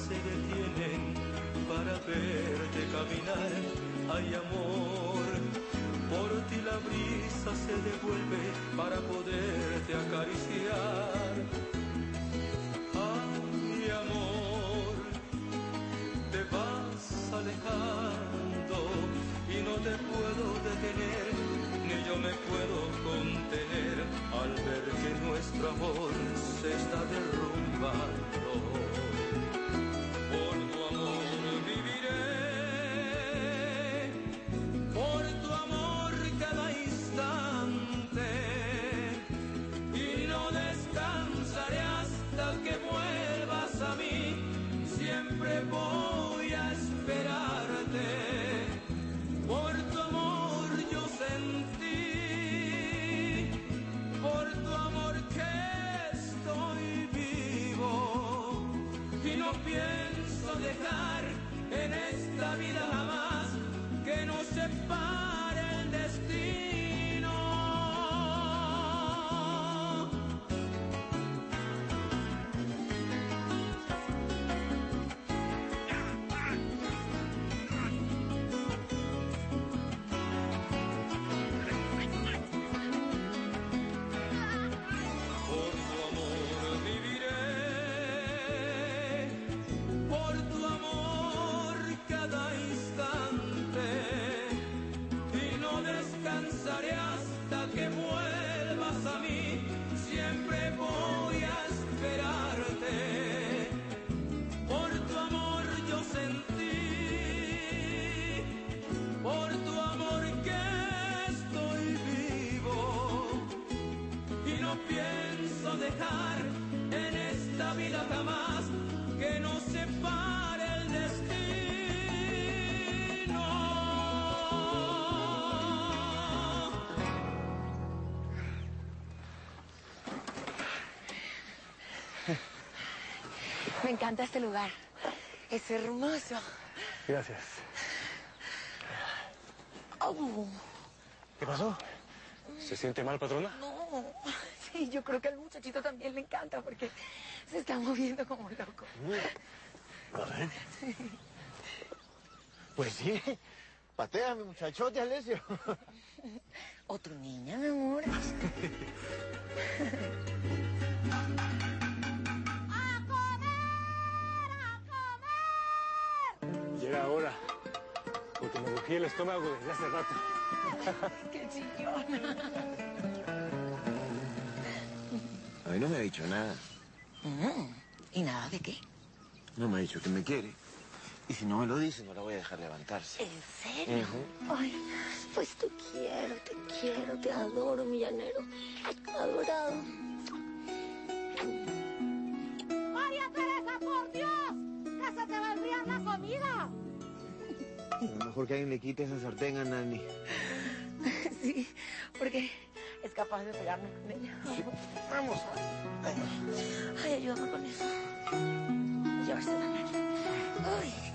se detienen para verte caminar. Ay, amor, por ti la brisa se devuelve para poderte acariciar. Ay, amor, te vas alejando y no te puedo detener, ni yo me puedo contener al ver que nuestro amor se está derrumbando. Por tu amor viviré, por tu amor cada instante, y no descansaré hasta que vuelvas a mí. Siempre voy a esperarte. Por tu amor yo sentí, por tu amor que estoy vivo, y no pienso dejar en esta vida jamás que nos separe el destino. Por tu amor viviré, por tu amor cada instante, y no descansaré hasta que vuelvas a mí. Siempre voy a esperarte. Por tu amor yo sentí, por tu amor que estoy vivo, y no pienso dejar en esta vida jamás que nos separe el destino. Me encanta este lugar. Es hermoso. Gracias. Oh, ¿Qué pasó? ¿Se siente mal, patrona? no. Sí, yo creo que al muchachito también le encanta porque se está moviendo como loco. A ver. Pues sí. Pateame, muchachote, Alessio. ¿O tu niña, mi amor? ¡A comer! ¡A comer! Llega ahora, porque me rugía el estómago desde hace rato. ¡Qué chillona! A mí no me ha dicho nada. ¿Y nada de qué? No me ha dicho que me quiere. Y si no me lo dice, no la voy a dejar levantarse. ¿En serio? Ay, pues te quiero, te adoro, mi llanero. Adorado. ¡María Teresa, por Dios! ¡Que se te va a enfriar la comida! A lo mejor que alguien le quite esa sartén a Nani. Sí, porque es capaz de pegarme con ella. Sí. Vamos. Ay, ayúdame con eso. Llevársela a Nani. Ay.